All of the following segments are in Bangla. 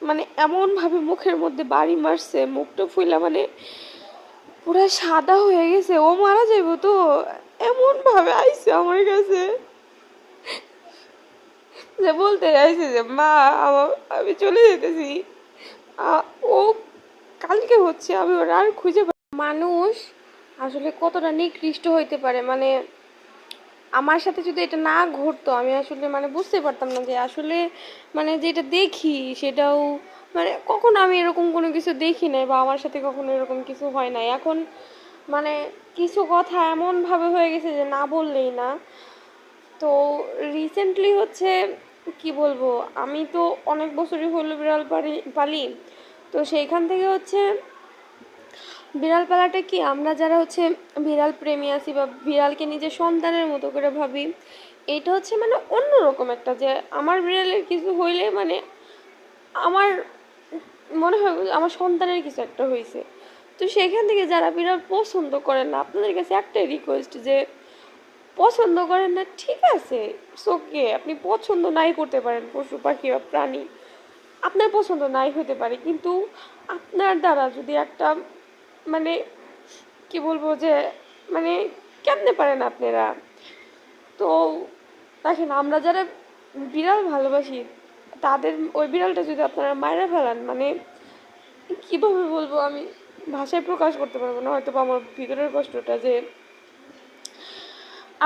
মানে এমনভাবে মুখের মধ্যে বাড়ি মারছে, মুখটা ফুইলা মানে পুরা সাদা হয়ে গেছে। ও মারা যাইব তো, এমনভাবে আইছে আমার কাছে যে বলতে চাইছে যে মা আমি চলে যেতেছি। ও কালকে হচ্ছে, আমি ওরা আর খুঁজে মানুষ আসলে কতটা নিকৃষ্ট হইতে পারে। মানে আমার সাথে যদি এটা না ঘটতো আমি আসলে মানে বুঝতে পারতাম না যে আসলে মানে যেটা দেখি সেটাও মানে কখনো আমি এরকম কোনো কিছু দেখি নাই বা আমার সাথে কখনো এরকম কিছু হয় নাই। এখন মানে কিছু কথা এমনভাবে হয়ে গেছে যে না বললেই না। তো রিসেন্টলি হচ্ছে কি বলবো, আমি তো অনেক বছরই হলো বিড়াল পালি। তো সেইখান থেকে হচ্ছে বিড়াল পালাটা কি, আমরা যারা হচ্ছে বিড়াল প্রেমী আছি বা বিড়ালকে নিজের সন্তানের মতো করে ভাবি, এটা হচ্ছে মানে অন্যরকম একটা যে আমার বিড়ালের কিছু হইলে মানে আমার মনে হয় আমার সন্তানের কিছু একটা হয়েছে। তো সেখান থেকে যারা বিড়াল পছন্দ করেন না, আপনাদের কাছে একটাই রিকোয়েস্ট যে পছন্দ করেন না ঠিক আছে, ওকে, আপনি পছন্দ নাই করতে পারেন পশু পাখি বা প্রাণী, আপনার পছন্দ নাই হতে পারে, কিন্তু আপনার দ্বারা যদি একটা মানে কি বলবো যে মানে কেমনে পারেন আপনারা। তো দেখেন আমরা যারা বিড়াল ভালোবাসি তাদের ওই বিড়ালটা যদি আপনারা মায়েরা ফেলান, মানে কিভাবে বলবো, আমি ভাষায় প্রকাশ করতে পারবো না হয়তো আমার ভিতরের কষ্টটা। যে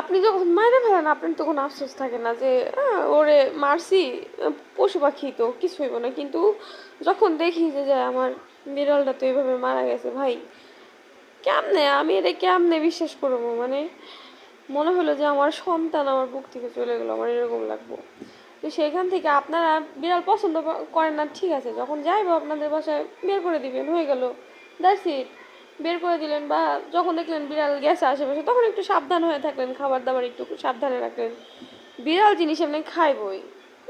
আপনি যখন মায়েরা ফেলেন আপনার তখন আফসোস থাকে না যে ওরে মারছি, পশু পাখি তো কিছু হইব না, কিন্তু যখন দেখি যে আমার বিড়ালটা তো এইভাবে মারা গেছে, ভাই কেমনে আমি এটা কেমনে বিশ্বাস করবো, মানে মনে হলো যে আমার সন্তান আমার বুক থেকে চলে গেলো, আমার এরকম লাগবো। তো সেইখান থেকে আপনারা বিড়াল পছন্দ করেন না ঠিক আছে, যখন যাইবো আপনাদের বাসায় বের করে দিবেন, হয়ে গেল, দ্যাটস ইট। বের করে দিলেন বা যখন দেখলেন বিড়াল গেছে আশেপাশে তখন একটু সাবধান হয়ে থাকলেন, খাবার দাবার একটু সাবধানে রাখলেন। বিড়াল জিনিস এমনি খাইবই,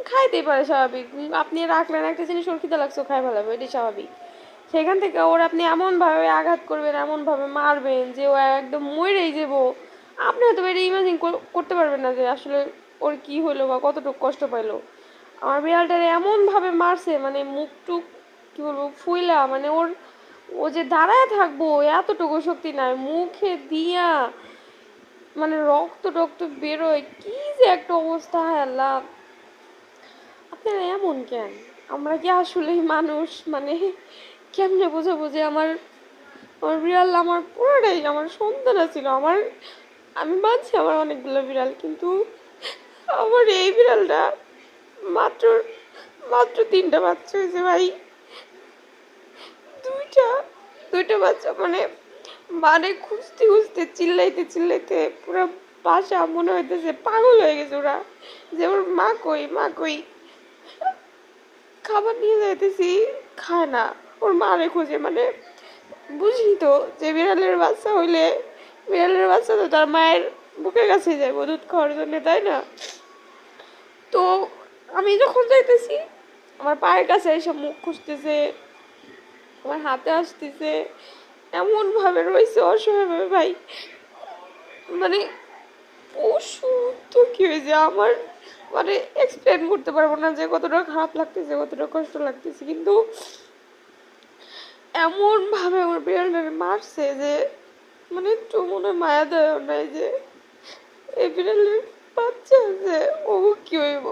খাইতেই পারে স্বাভাবিক। আপনি রাখলেন একটা জিনিস ওর খিদে লাগছে খাই ভালো এটাই স্বাভাবিক। সেখান থেকে ওর আপনি এমনভাবে আঘাত করবেন, এমনভাবে মারবেন যে ও একদম মরেই যাবো। আপনি হয়তো এটা ইমাজিন করতে পারবেন না যে আসলে ওর কি হলো বা কতটুকু কষ্ট পাইলো। আমার বিড়ালটারে এমনভাবে মারছে মানে মুখ টুক কি বলবো ফুইলা, মানে ওর ও যে দাঁড়ায় থাকবো এতটুকু শক্তি নাই, মুখে দিয়া মানে রক্ত টক্ত বেরোয়, কি যে একটা অবস্থা। হয় আল্লাহ, আপনারা এমন কেন? আমরা কি আসলেই মানুষ? মানে কেমনে বোঝাবো যে আমার আমার বিড়াল আমার পুরোটাই আমার সন্তান ছিল আমার। আমি মানছি আমার অনেকগুলো বিড়াল, কিন্তু আমার এই বিড়ালটা মাত্র মাত্র 3টা বাচ্চা হয়েছে ভাই। দুইটা দুইটা বাচ্চা মানে মানে খুঁজতে খুঁজতে চিল্লাইতে চিল্লাইতে পুরো বাসা মনে হইতেছে পাগল হয়ে গেছে ওরা, যে ওর মা কই মা কই। খাবার নিয়ে যাইতেছি, খায় না, ওর মারে খোঁজে। মানে বুঝলি তো যে বিড়ালের বাচ্চা হইলে বিড়ালের বাচ্চা তো তার মায়ের বুকের কাছে যাইব দুধ খাওয়ার জন্য, তাই না? তো আমি যখন যাইতেছি আমার পায়ের কাছে এসে মুখ খুঁজতেছে, আমার হাতে আসতেছে, এমন ভাবে রয়েছে অসহায়ভাবে ভাই। মানে পশু তো কি হয়েছে আমার, মানে এক্সপ্লেন করতে পারবো না যে কতটা খারাপ লাগতেছে, কতটা কষ্ট লাগতেছে, কিন্তু এমন ভাবে আমার বিড়ালটাকে মারছে যে মানে একটু মনে মায়া দেয় নাই যে এই বিড়ালের বাচ্চা আছে, ও কি হইব।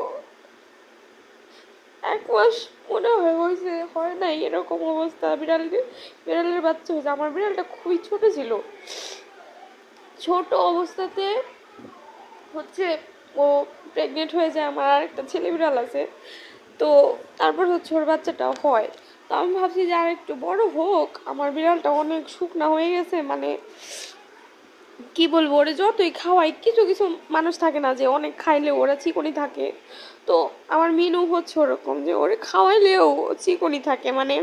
1 মাস মনে হয় হয়েছে, হয় নাই এরকম অবস্থা। বিড়ালের বাচ্চা হয়েছে। আমার বিড়ালটা খুবই ছোট ছিল, ছোট অবস্থাতে হচ্ছে ও প্রেগনেন্ট হয়ে যায়। আমার আর একটা ছেলে বিড়াল আছে, তো তারপর হচ্ছে ওর বাচ্চাটাও হয়। তো আমি ভাবছি যে আর একটু বড় হোক, আমার বিড়ালটা অনেক শুকনা হয়ে গেছে। মানে কি বলবো, ওরে যতই খাওয়াই, কিছু কিছু মানুষ থাকে না যে অনেক খাইলে ওরা চিকনি থাকে, তো আমার মিনু হচ্ছে ওরকম যে ওরে খাওয়াইলেও চিকনি থাকে। মানে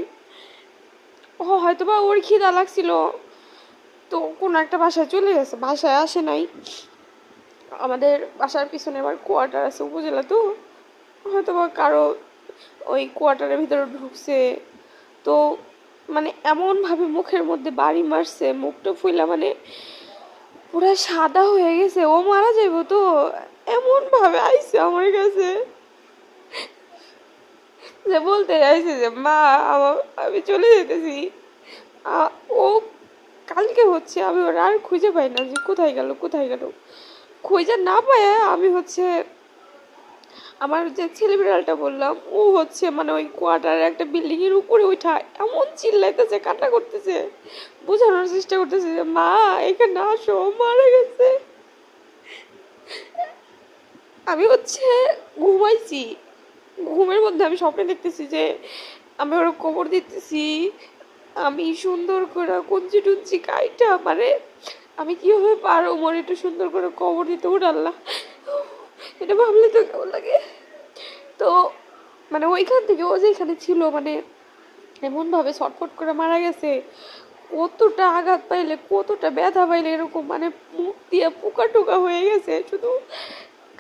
হয়তো বা ওর খিদা লাগছিল, তো কোনো একটা বাসায় চলে গেছে, বাসায় আসে নাই। আমাদের বাসার পিছনে আবার কোয়ার্টার আছে উপজেলা, তো হয়তো বা কারো ওই কোয়ার্টারের ভিতরে ঢুকছে। তো মানে এমনভাবে মুখের মধ্যে বাড়ি মারছে, মুখটা ফুইলা মানে পুরা সাদা হয়ে গেছে। ও মারা যাইব তো, এমনভাবে আইছে আমার কাছে যে বলতে চাইছে যে মা আমি চলে যেতেছি। ও কালকে হচ্ছে আমি ওর আর খুঁজে পাই না যে কোথায় গেল কোথায় গেল। খুঁজে না পায় আমি হচ্ছে আমার যে ছেলে বিড়ালটা বললাম ও হচ্ছে মানে ওই কোয়ার্টারের একটা বিল্ডিং এর উপরে ওইটা এমন চিল্লাইতেছে কান্না করতেছে, বোঝানোর চেষ্টা করতেছে যে মা এখানে আসো মারা গেছে। আমি হচ্ছে ঘুমাইছি, ঘুমের মধ্যে আমি স্বপ্নে দেখতেছি যে আমি ওরা কবর দিতেছি, আমি সুন্দর করে কুঞ্চি টুঞ্চি কাইটা মানে আমি কিভাবে পারো মোর একটু সুন্দর করে কবর দিতে। ওর আল্লাহ, এটা ভাবলে তো কেমন লাগে। তো মানে ওইখান থেকে ও যেখানে ছিল মানে এমন ভাবে ছটফট করে মারা গেছে, কতটা আঘাত পাইলে কতটা ব্যথা পাইলে এরকম মানে মুখ দিয়ে পোকা টোকা হয়ে গেছে। শুধু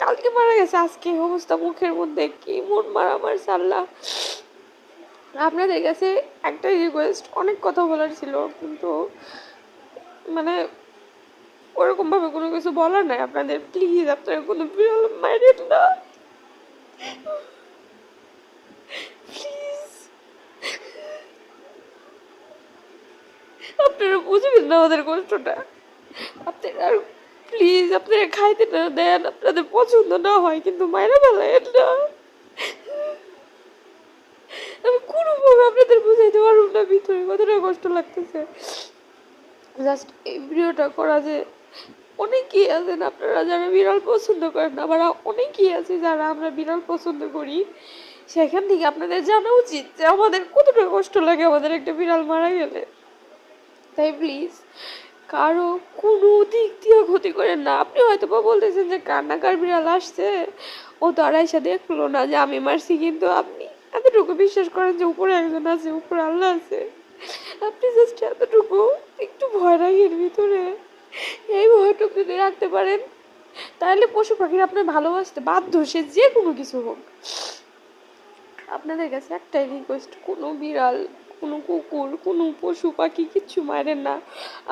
কালকে মারা গেছে আজকে অবস্থা মুখের মধ্যে কি মন মারা আমার সাল্লাহ। আপনাদের কাছে একটাই রিকোয়েস্ট, অনেক কথা বলার ছিল কিন্তু মানে ওরকম ভাবে কোনো কিছু বলার নাই আপনাদের, প্লিজ আপনারা কোনো বিড়াল মাইরেন না প্লিজ। আপনারা বুঝবেন না আমাদের কষ্টটা, আপনারা প্লিজ আপনারা খাইতে না দেন, আপনাদের পছন্দ না হয় কিন্তু মায়েরা ফেলায়েন না। আমি কোনোভাবে আপনাদের বুঝাইতে পারবো না ভিতরে কতটা কষ্ট লাগতেছে। জাস্ট এই ভিডিওটা করা যে অনেকেই আছেন আপনারা যারা বিড়াল পছন্দ করেন না, আবার অনেকেই আছে যারা আমরা বিড়াল পছন্দ করি, সেখান থেকে আপনাদের জানা উচিত যে আমাদের কতটা কষ্ট লাগে আমাদের একটা বিড়াল মারা গেলে। তাই প্লিজ কারো কোনো দিক দিয়ে ক্ষতি করেন না। আপনি হয়তো বা বলতেছেন যে কান্নাকার বিড়াল আসছে, ও তো আর এসে দেখলো না যে আমি মারছি, কিন্তু আপনি এতটুকু বিশ্বাস করেন যে উপরে একজন আছে, উপরে আল্লাহ আছে। আপনি জাস্ট এতটুকু একটু ভয় রাখেন ভিতরে, এই ভয়টুকু যদি রাখতে পারেন তাহলে পশু পাখির আপনার ভালোবাসতে বাধ্য, সে যে কোনো কিছু হোক। আপনাদের কাছে একটাই রিকোয়েস্ট, কোনো বিড়াল কোনো কুকুর কোনো পশু পাখি কিচ্ছু মারেন না।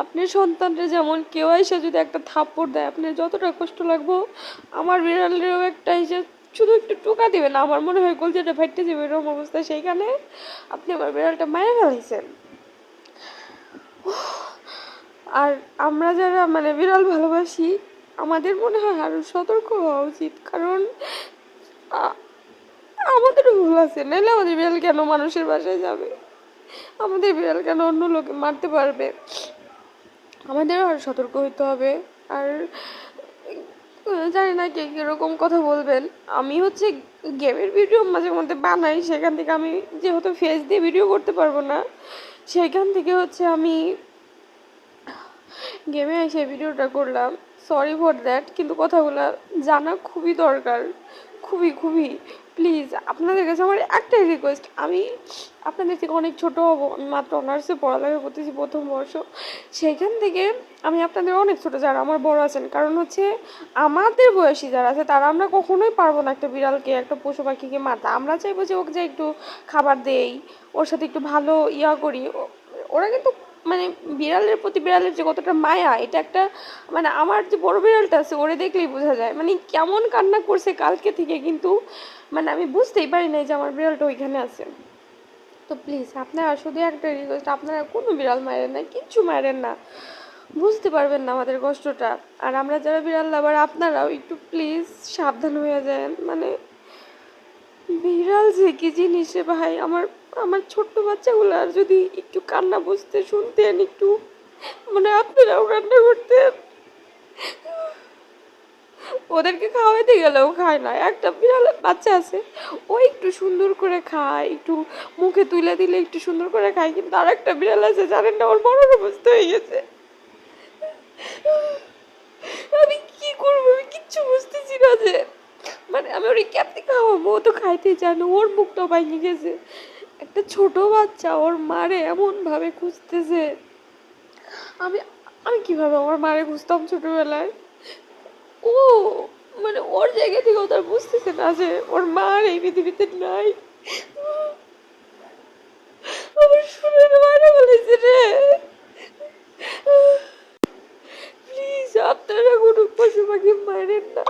আপনার সন্তানরা যেমন কেউ এসে যদি একটা থাপ্পড় দেয় আপনার যতটা কষ্ট লাগবো, আমার বিড়ালেরও একটা এসে শুধু একটু টোকা দেবে না, আমার মনে হয় কলজাটা ফাইটে যাবে এরকম অবস্থা, সেইখানে আপনি আমার বিড়ালটা মারা ফেলাইছেন। আর আমরা যারা মানে বিড়াল ভালোবাসি আমাদের মনে হয় আরো সতর্ক হওয়া উচিত, কারণ আমাদেরও ভুল আছে, নাহলে আমাদের বিড়াল কেন মানুষের বাসায় যাবে, আমাদের বিড়াল কেন অন্য লোকে মারতে পারবে। আমাদেরও আরো সতর্ক হইতে হবে। আর জানি না কে কিরকম কথা বলবেন, আমি হচ্ছে গেমের ভিডিও মাঝে মধ্যে বানাই, সেখান থেকে আমি যেহেতু ফেস দিয়ে ভিডিও করতে পারবো না সেখান থেকে হচ্ছে আমি গেমে এসে ভিডিওটা করলাম, সরি ফর দ্যাট। কিন্তু কথাগুলো জানা খুবই দরকার, খুবই খুবই। প্লিজ আপনাদের কাছে আমার একটাই রিকোয়েস্ট, আমি আপনাদের থেকে অনেক ছোটো হব, আমি মাত্র অনার্সে পড়ালেখা করতেছি প্রথম বর্ষ, সেইখান থেকে আমি আপনাদের অনেক ছোটো যারা আমার বড় আছেন, কারণ হচ্ছে আমাদের বয়সী যারা আছে তারা আমরা কখনোই পারবো না একটা বিড়ালকে একটা পশু পাখিকে মারতে। আমরা চাইবো যে ওকে যে একটু খাবার দেই, ওর সাথে একটু ভালো করি। ওরা কিন্তু মানে বিড়ালের প্রতি বিড়ালের যে কতটা মায়া, এটা একটা মানে আমার যে বড় বিড়ালটা আছে ওরে দেখলেই বোঝা যায়, মানে কেমন কান্না করছে কালকে থেকে, কিন্তু মানে আমি বুঝতেই পারি নাই যে আমার বিড়ালটা ওইখানে আছে। তো প্লিজ আপনারা শুধু একটা রিকোয়েস্ট, আপনারা কোনো বিড়াল মারেন না, কিচ্ছু মারেন না, বুঝতে পারবেন না আমাদের কষ্টটা। আর আমরা যারা বিড়াল লাভার আপনারাও একটু প্লিজ সাবধান হয়ে যান। মানে বিড়াল যে কি জিনিস রে ভাই, আমার আমার ছোট্ট বাচ্চাগুলো আর যদি একটু কান্না বুঝতে শুনতেন, একটু মানে আপনারাও কান্না করতেন। ওদেরকে খাওয়াইতে গেলেও খায় না, একটা বিড়াল বাচ্চা আছে ও একটু সুন্দর করে খায়, একটু মুখে তুলে দিলে একটু সুন্দর করে খায়, কিন্তু আর একটা বিড়াল আছে জানেন না ওর মরণ অবস্থা হয়ে গেছে। আমি কি করবো আমি কিচ্ছু বুঝতেছি না, যে মানে আমি ওর কেমনি খাওয়াবো, ও তো খাইতে চায় না, ওর মুখটা ভেঙে গেছে। একটা ছোট বাচ্চা ওর মারে এমন ভাবে খুঁজতেছে, আমি আমি কিভাবে আমার মারে খুঁজতাম ছোটবেলায়। ও মানে ওর জায়গা থেকে ও তার বুঝতেছে না যে ওর মা আর এই পৃথিবীতে নাই। আমার শুনে মারা বলেছে রে। প্লিজ আপনারা কোনো পশু পাখি মারেন না।